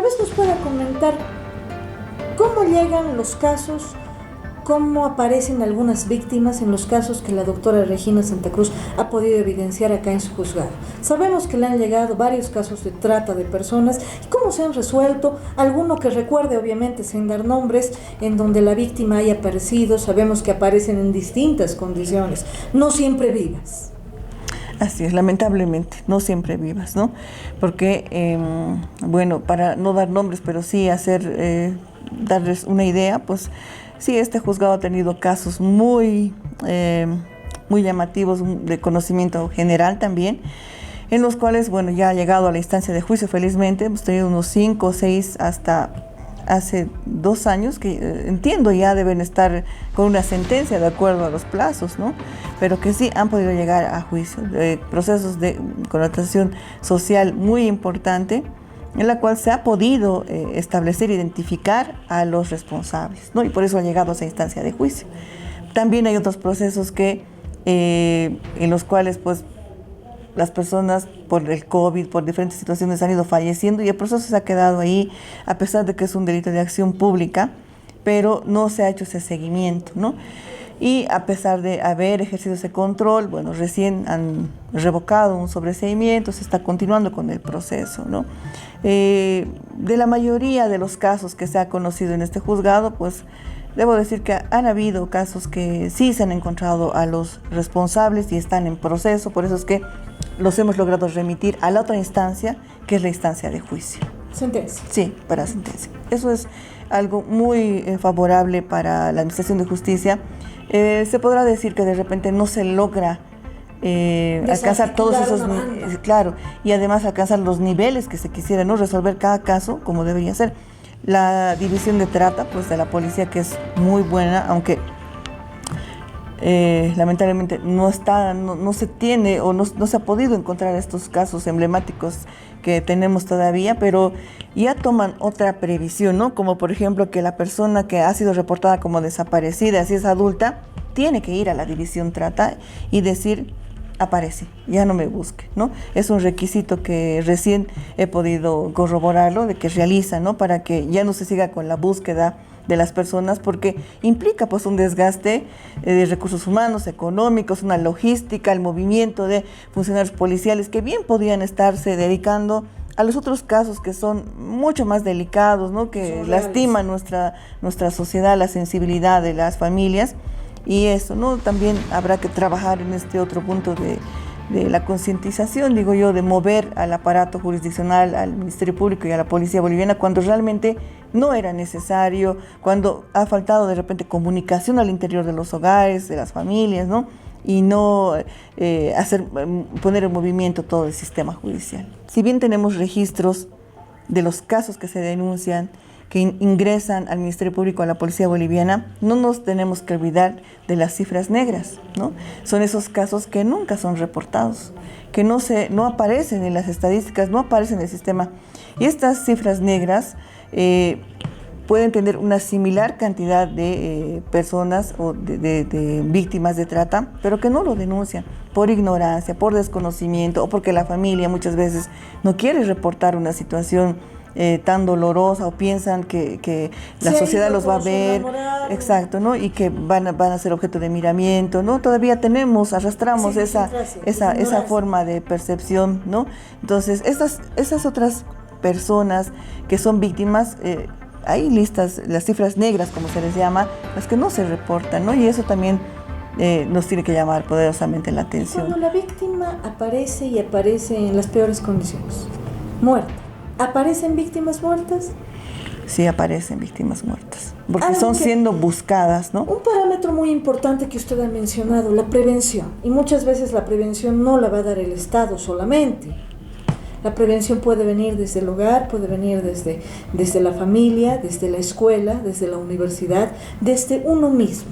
tal vez nos pueda comentar cómo llegan los casos, cómo aparecen algunas víctimas en los casos que la doctora Regina Santa Cruz ha podido evidenciar acá en su juzgado. Sabemos que le han llegado varios casos de trata de personas y cómo se han resuelto, alguno que recuerde obviamente sin dar nombres, en donde la víctima haya aparecido. Sabemos que aparecen en distintas condiciones, no siempre vivas. Así es, lamentablemente, no siempre vivas, ¿no? Porque, bueno, para no dar nombres, pero sí darles una idea, pues sí, este juzgado ha tenido casos muy llamativos, de conocimiento general también, en los cuales, bueno, ya ha llegado a la instancia de juicio, felizmente. Hemos tenido unos 5 o 6 hasta hace 2 años, que entiendo ya deben estar con una sentencia de acuerdo a los plazos, ¿no? Pero que sí han podido llegar a juicio, procesos de connotación social muy importante, en la cual se ha podido establecer, identificar a los responsables, ¿no? Y por eso ha llegado a esa instancia de juicio. También hay otros procesos en los cuales, pues, las personas por el COVID, por diferentes situaciones, han ido falleciendo y el proceso se ha quedado ahí, a pesar de que es un delito de acción pública, pero no se ha hecho ese seguimiento, ¿no? Y a pesar de haber ejercido ese control, bueno, recién han revocado un sobreseimiento, se está continuando con el proceso, ¿no? De la mayoría de los casos que se ha conocido en este juzgado, pues debo decir que han habido casos que sí se han encontrado a los responsables y están en proceso, por eso es que los hemos logrado remitir a la otra instancia, que es la instancia de juicio. Sentencia. Sí, para sentencia. Eso es algo muy favorable para la Administración de Justicia. Se podrá decir que de repente no se logra alcanzar todos esos, claro, y además alcanzar los niveles que se quisiera, ¿no? Resolver cada caso como debería ser. La división de trata, pues, de la policía, que es muy buena, aunque lamentablemente no se tiene o no se ha podido encontrar estos casos emblemáticos que tenemos todavía, pero ya toman otra previsión, ¿no? Como por ejemplo que la persona que ha sido reportada como desaparecida, si es adulta, tiene que ir a la división trata y decir: aparece, ya no me busque, ¿no? Es un requisito que recién he podido corroborarlo, de que realiza, ¿no? Para que ya no se siga con la búsqueda de las personas, porque implica, pues, un desgaste de recursos humanos, económicos, una logística, el movimiento de funcionarios policiales que bien podrían estarse dedicando a los otros casos que son mucho más delicados, ¿no? Que lastiman nuestra sociedad, la sensibilidad de las familias. Y eso, ¿no? También habrá que trabajar en este otro punto de la concientización, digo yo, de mover al aparato jurisdiccional, al Ministerio Público y a la Policía Boliviana cuando realmente no era necesario, cuando ha faltado de repente comunicación al interior de los hogares, de las familias, ¿no? Y no poner en movimiento todo el sistema judicial. Si bien tenemos registros de los casos que se denuncian, que ingresan al Ministerio Público, a la Policía Boliviana, no nos tenemos que olvidar de las cifras negras, ¿no? Son esos casos que nunca son reportados, que no aparecen en las estadísticas, no aparecen en el sistema. Y estas cifras negras pueden tener una similar cantidad de personas o de víctimas de trata, pero que no lo denuncian por ignorancia, por desconocimiento, o porque la familia muchas veces no quiere reportar una situación tan dolorosa, o piensan que la sociedad los va a ver, exacto, ¿no? Y que van a ser objeto de miramiento, ¿no? Todavía arrastramos esa forma de percepción, ¿no? Entonces, esas otras personas que son víctimas, hay listas, las cifras negras, como se les llama, las que no se reportan, ¿no? Y eso también nos tiene que llamar poderosamente la atención. Cuando la víctima aparece en las peores condiciones, muerta, ¿aparecen víctimas muertas? Sí, aparecen víctimas muertas, porque son siendo buscadas, ¿no? Un parámetro muy importante que usted ha mencionado, la prevención. Y muchas veces la prevención no la va a dar el Estado solamente. La prevención puede venir desde el hogar, puede venir desde la familia, desde la escuela, desde la universidad, desde uno mismo.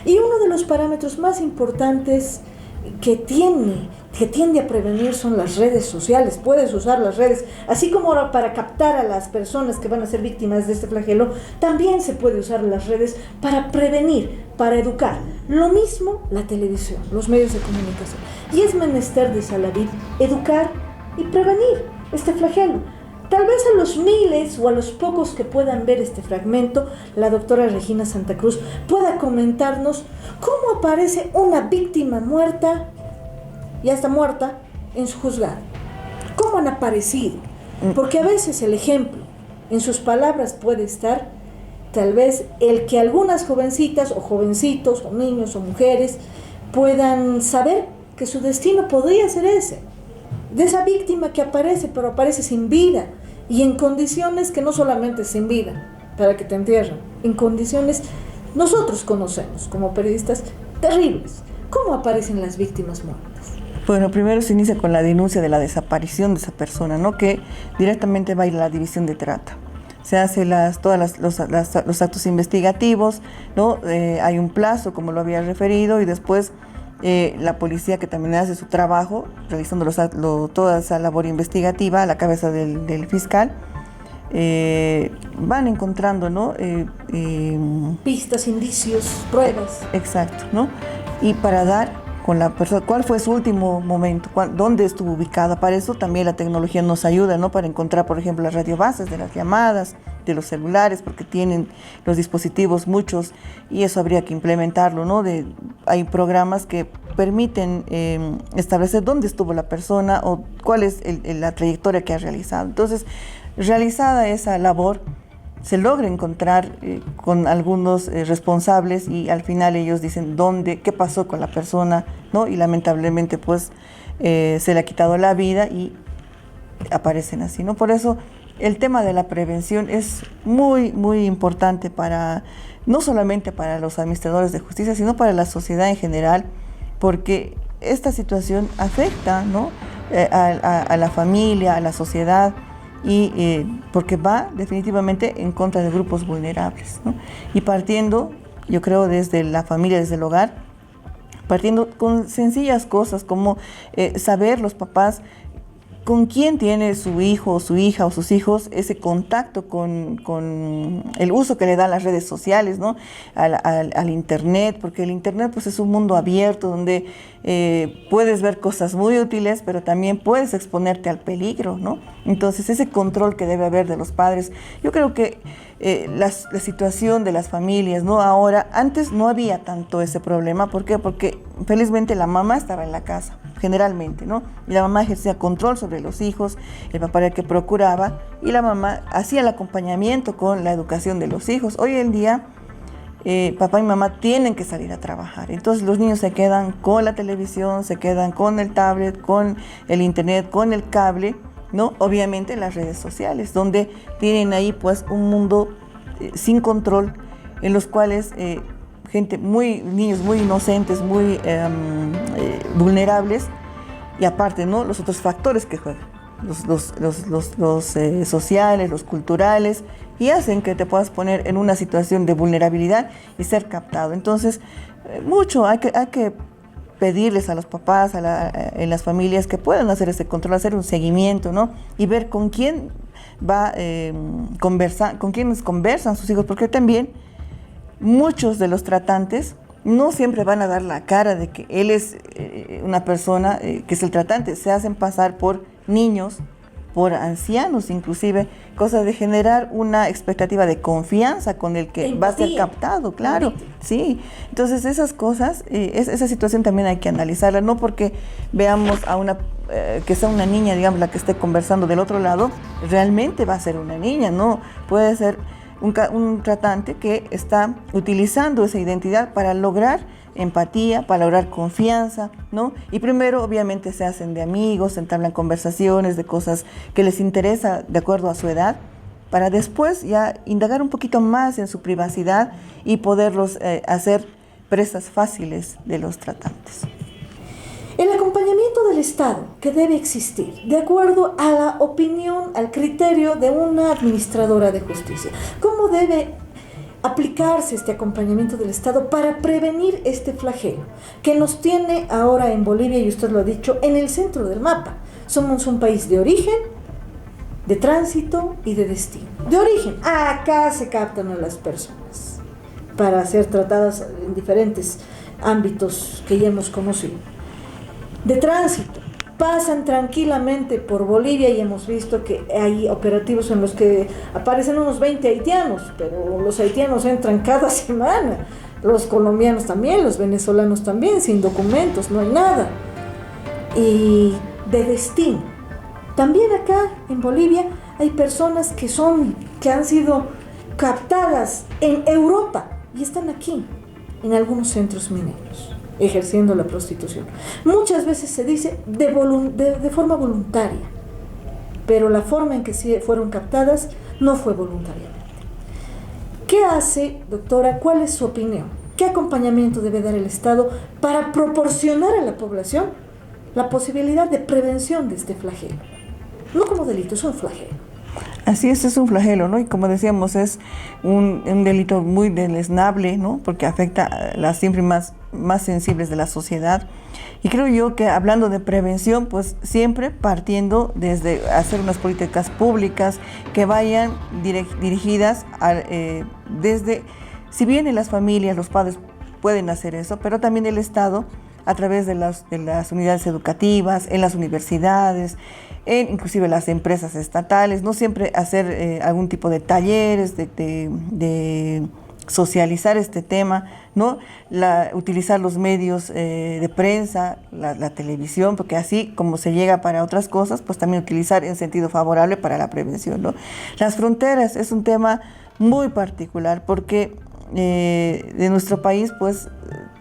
Y uno de los parámetros más importantes que tiende a prevenir son las redes sociales. Puedes usar las redes, así como ahora para captar a las personas que van a ser víctimas de este flagelo, también se puede usar las redes para prevenir, para educar. Lo mismo la televisión, los medios de comunicación. Y es menester de Salavid educar y prevenir este flagelo. Tal vez a los miles o a los pocos que puedan ver este fragmento, la doctora Regina Santa Cruz pueda comentarnos cómo aparece una víctima muerta, ya está muerta, en su juzgado. ¿Cómo han aparecido? Porque a veces el ejemplo, en sus palabras puede estar, tal vez el que algunas jovencitas o jovencitos o niños o mujeres puedan saber que su destino podría ser ese, de esa víctima que aparece, pero aparece sin vida y en condiciones que no solamente sin vida, para que te entierren, en condiciones nosotros conocemos como periodistas terribles. ¿Cómo aparecen las víctimas muertas? Bueno, primero se inicia con la denuncia de la desaparición de esa persona, ¿no? Que directamente va a ir a la división de trata. Se hace los actos investigativos, ¿no? Hay un plazo, como lo había referido, y después la policía, que también hace su trabajo, realizando toda esa labor investigativa a la cabeza del fiscal, van encontrando, ¿no? Pistas, indicios, pruebas. Exacto, ¿no? Y para dar con la persona, cuál fue su último momento, dónde estuvo ubicada. Para eso también la tecnología nos ayuda, ¿no? Para encontrar, por ejemplo, las radiobases de las llamadas, de los celulares, porque tienen los dispositivos muchos, y eso habría que implementarlo, ¿no? Hay programas que permiten establecer dónde estuvo la persona o cuál es la trayectoria que ha realizado. Entonces, realizada esa labor, se logra encontrar con algunos responsables, y al final ellos dicen qué pasó con la persona, ¿no? Y lamentablemente pues se le ha quitado la vida y aparecen así, ¿no? Por eso el tema de la prevención es muy, muy importante no solamente para los administradores de justicia, sino para la sociedad en general, porque esta situación afecta, ¿no? a la familia, a la sociedad, y porque va definitivamente en contra de grupos vulnerables, ¿no? Y partiendo, yo creo, desde la familia, desde el hogar, partiendo con sencillas cosas como saber los papás con quién tiene su hijo o su hija o sus hijos ese contacto con el uso que le dan las redes sociales, ¿no? Al internet, porque el internet pues es un mundo abierto donde puedes ver cosas muy útiles, pero también puedes exponerte al peligro, ¿no? Entonces ese control que debe haber de los padres, yo creo que la situación de las familias, ¿no? Ahora, antes no había tanto ese problema. ¿Por qué? Porque felizmente la mamá estaba en la casa, generalmente, ¿no? Y la mamá ejercía control sobre los hijos, el papá era el que procuraba, y la mamá hacía el acompañamiento con la educación de los hijos. Hoy en día, papá y mamá tienen que salir a trabajar. Entonces los niños se quedan con la televisión, se quedan con el tablet, con el internet, con el cable, ¿no? Obviamente las redes sociales, donde tienen ahí pues un mundo sin control, en los cuales niños muy inocentes, muy vulnerables, y aparte, ¿no? Los otros factores que juegan, los sociales, los culturales, y hacen que te puedas poner en una situación de vulnerabilidad y ser captado. Entonces, hay que pedirles a los papás, en las familias, que puedan hacer ese control, hacer un seguimiento, ¿no? Y ver con quién con quiénes conversan sus hijos, porque también muchos de los tratantes no siempre van a dar la cara de que él es una persona que es el tratante. Se hacen pasar por niños, por ancianos, inclusive, cosa de generar una expectativa de confianza con el que va a ser captado, claro, sí. Entonces esas cosas, esa situación también hay que analizarla, no porque veamos a que sea una niña, digamos, la que esté conversando del otro lado, realmente va a ser una niña, no, puede ser un tratante que está utilizando esa identidad para lograr empatía, para lograr confianza, ¿no? Y primero, obviamente, se hacen de amigos, entablan conversaciones de cosas que les interesa de acuerdo a su edad, para después ya indagar un poquito más en su privacidad y poderlos hacer presas fáciles de los tratantes. El acompañamiento del Estado que debe existir, de acuerdo a la opinión, al criterio de una administradora de justicia. ¿Cómo debe aplicarse este acompañamiento del Estado para prevenir este flagelo que nos tiene ahora en Bolivia, y usted lo ha dicho, en el centro del mapa? Somos un país de origen, de tránsito y de destino. De origen, acá se captan a las personas para ser tratadas en diferentes ámbitos que ya hemos conocido. De tránsito, pasan tranquilamente por Bolivia y hemos visto que hay operativos en los que aparecen unos 20 haitianos, pero los haitianos entran cada semana, los colombianos también, los venezolanos también, sin documentos, no hay nada. Y de destino. También acá en Bolivia hay personas que han sido captadas en Europa y están aquí, en algunos centros mineros, ejerciendo la prostitución. Muchas veces se dice de forma voluntaria, pero la forma en que fueron captadas no fue voluntariamente. ¿Qué hace, doctora? ¿Cuál es su opinión? ¿Qué acompañamiento debe dar el Estado para proporcionar a la población la posibilidad de prevención de este flagelo? No como delito, es un flagelo. Así es un flagelo, ¿no? Y como decíamos, es un delito muy deleznable, ¿no? Porque afecta a las siempre más sensibles de la sociedad. Y creo yo que hablando de prevención, pues siempre partiendo desde hacer unas políticas públicas que vayan dirigidas desde, si bien en las familias, los padres pueden hacer eso, pero también el Estado, a través de las unidades educativas, en las universidades, inclusive las empresas estatales, no siempre hacer algún tipo de talleres, de socializar este tema, ¿no? Utilizar los medios de prensa, la televisión, porque así como se llega para otras cosas, pues también utilizar en sentido favorable para la prevención, ¿no? Las fronteras es un tema muy particular porque de nuestro país, pues,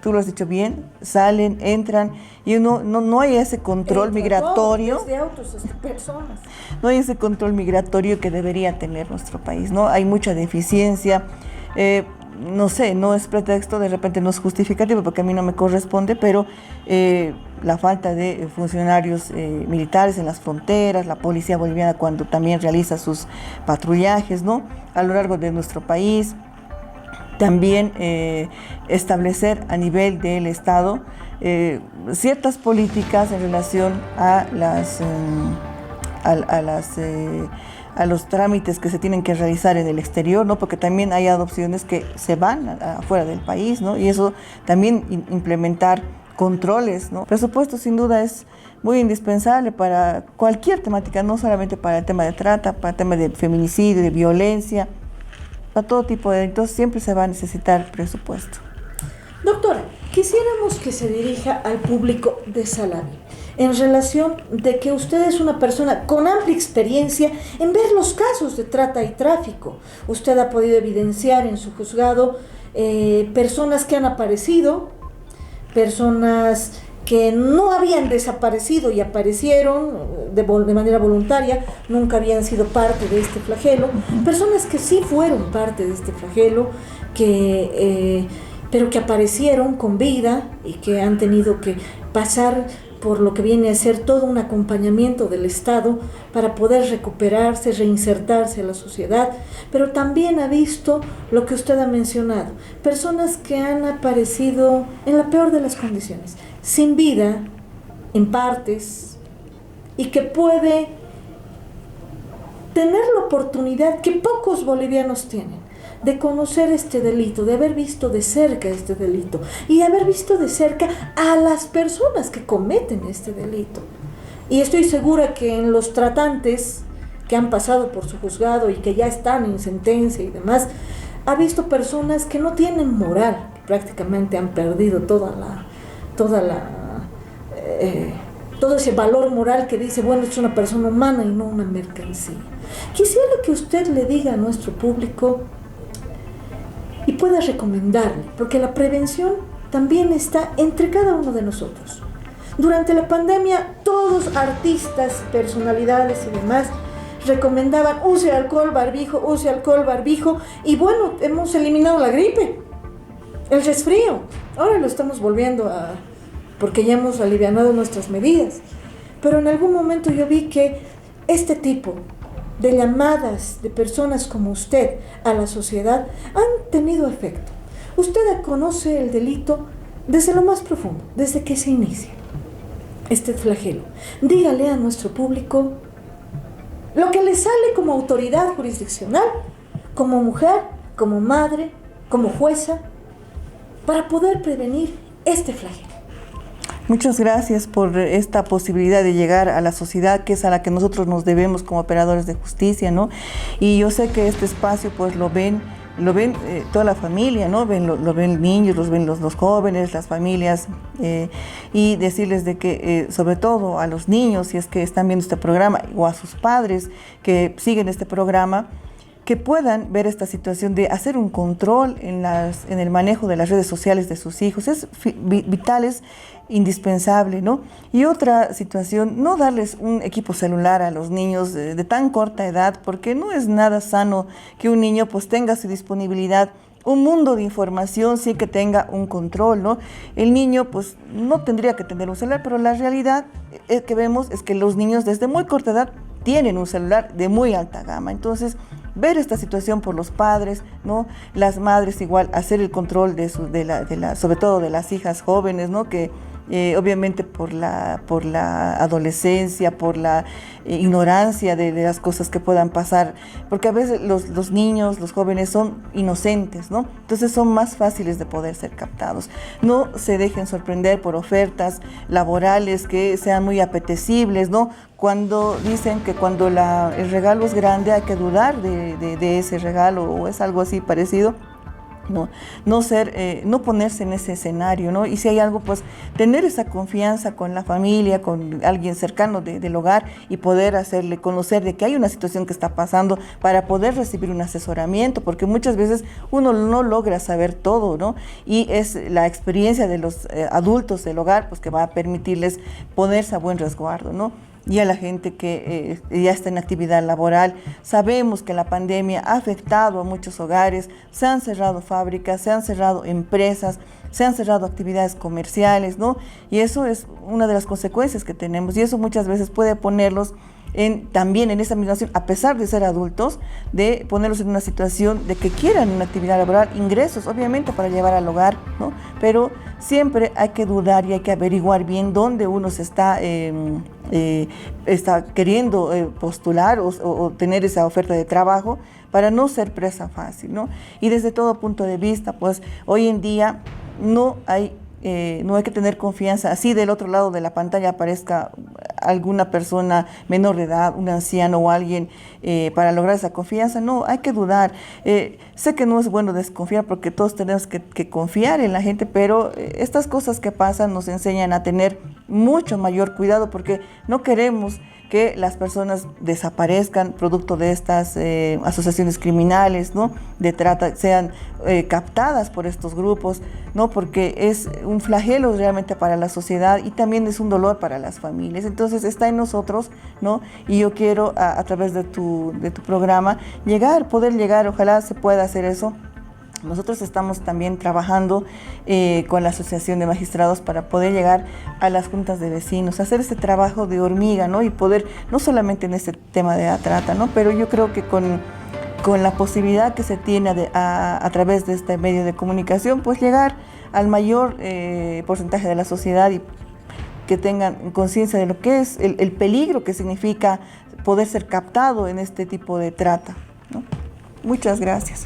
tú lo has dicho bien, salen, entran y no hay ese control migratorio. Desde autos hasta personas. No hay ese control migratorio que debería tener nuestro país, ¿no? Hay mucha deficiencia. No sé, no es pretexto, de repente no es justificativo porque a mí no me corresponde, pero la falta de funcionarios militares en las fronteras, la policía boliviana cuando también realiza sus patrullajes, ¿no? A lo largo de nuestro país. También establecer a nivel del Estado ciertas políticas en relación a los trámites que se tienen que realizar en el exterior, ¿no? Porque también hay adopciones que se van afuera del país, ¿no? Y eso también implementar controles, ¿no? Presupuesto sin duda es muy indispensable para cualquier temática, no solamente para el tema de trata, para el tema de feminicidio, de violencia. Para todo tipo de delitos siempre se va a necesitar presupuesto. Doctora, quisiéramos que se dirija al público de Salabi en relación de que usted es una persona con amplia experiencia en ver los casos de trata y tráfico. Usted ha podido evidenciar en su juzgado personas que han aparecido, personas que no habían desaparecido y aparecieron de manera voluntaria, nunca habían sido parte de este flagelo, personas que sí fueron parte de este flagelo, pero que aparecieron con vida y que han tenido que pasar por lo que viene a ser todo un acompañamiento del Estado para poder recuperarse, reinsertarse a la sociedad, pero también ha visto lo que usted ha mencionado, personas que han aparecido en la peor de las condiciones, sin vida, en partes, y que puede tener la oportunidad que pocos bolivianos tienen de conocer este delito, de haber visto de cerca este delito y de haber visto de cerca a las personas que cometen este delito. Y estoy segura que en los tratantes que han pasado por su juzgado y que ya están en sentencia y demás, ha visto personas que no tienen moral, que prácticamente han perdido todo ese valor moral que dice, bueno, es una persona humana y no una mercancía. Quisiera que usted le diga a nuestro público y pueda recomendarle, porque la prevención también está entre cada uno de nosotros. Durante la pandemia, todos artistas, personalidades y demás recomendaban use alcohol, barbijo, y bueno, hemos eliminado la gripe, el resfrío. Ahora lo estamos volviendo porque ya hemos alivianado nuestras medidas. Pero en algún momento yo vi que este tipo de llamadas de personas como usted a la sociedad han tenido efecto. Usted conoce el delito desde lo más profundo, desde que se inicia este flagelo. Dígale a nuestro público lo que le sale como autoridad jurisdiccional, como mujer, como madre, como jueza, para poder prevenir este flagelo. Muchas gracias por esta posibilidad de llegar a la sociedad, que es a la que nosotros nos debemos como operadores de justicia, ¿no? Y yo sé que este espacio pues lo ven toda la familia, ¿no? Lo ven niños, los ven los jóvenes, las familias, y decirles de que sobre todo a los niños, si es que están viendo este programa, o a sus padres que siguen este programa, que puedan ver esta situación de hacer un control en el manejo de las redes sociales de sus hijos. Es vital, es indispensable, ¿no? Y otra situación, no darles un equipo celular a los niños de tan corta edad, porque no es nada sano que un niño pues tenga a su disponibilidad un mundo de información sin que tenga un control, ¿no? El niño pues no tendría que tener un celular, pero la realidad que vemos es que los niños desde muy corta edad tienen un celular de muy alta gama. Entonces, ver esta situación por los padres, ¿no? Las madres igual, hacer el control sobre todo de las hijas jóvenes, ¿no? Que obviamente por la adolescencia, por la ignorancia de las cosas que puedan pasar, porque a veces los niños, los jóvenes son inocentes, ¿no? Entonces son más fáciles de poder ser captados. No se dejen sorprender por ofertas laborales que sean muy apetecibles, ¿no? Cuando dicen que cuando el regalo es grande hay que dudar de ese regalo, o es algo así parecido. No ponerse en ese escenario, ¿no? Y si hay algo, pues tener esa confianza con la familia, con alguien cercano del hogar, y poder hacerle conocer de que hay una situación que está pasando para poder recibir un asesoramiento, porque muchas veces uno no logra saber todo, ¿no? Y es la experiencia de los adultos del hogar, pues que va a permitirles ponerse a buen resguardo, ¿no? Y a la gente que ya está en actividad laboral. Sabemos que la pandemia ha afectado a muchos hogares, se han cerrado fábricas, se han cerrado empresas, se han cerrado actividades comerciales, ¿no? Y eso es una de las consecuencias que tenemos, y eso muchas veces puede ponerlos también en esa misma situación, a pesar de ser adultos, de ponerlos en una situación de que quieran una actividad laboral, ingresos obviamente para llevar al hogar, ¿no? Pero siempre hay que dudar y hay que averiguar bien dónde uno se está queriendo postular o tener esa oferta de trabajo, para no ser presa fácil, ¿no? Y desde todo punto de vista, pues hoy en día no hay que tener confianza. Así del otro lado de la pantalla aparezca alguna persona menor de edad, un anciano o alguien, para lograr esa confianza, no, hay que dudar. Sé que no es bueno desconfiar, porque todos tenemos que confiar en la gente, pero estas cosas que pasan nos enseñan a tener mucho mayor cuidado, porque no queremos que las personas desaparezcan producto de estas asociaciones criminales, ¿no? De trata, sean captadas por estos grupos, ¿no? Porque es un flagelo realmente para la sociedad, y también es un dolor para las familias. Entonces está en nosotros, ¿no? Y yo quiero a través de tu programa poder llegar, ojalá se pueda hacer eso. Nosotros estamos también trabajando con la Asociación de Magistrados para poder llegar a las juntas de vecinos, hacer este trabajo de hormiga, ¿no? Y poder, no solamente en este tema de la trata, ¿no? Pero yo creo que con la posibilidad que se tiene a través de este medio de comunicación, pues llegar al mayor porcentaje de la sociedad, y que tengan conciencia de lo que es el peligro que significa poder ser captado en este tipo de trata, ¿no? Muchas gracias.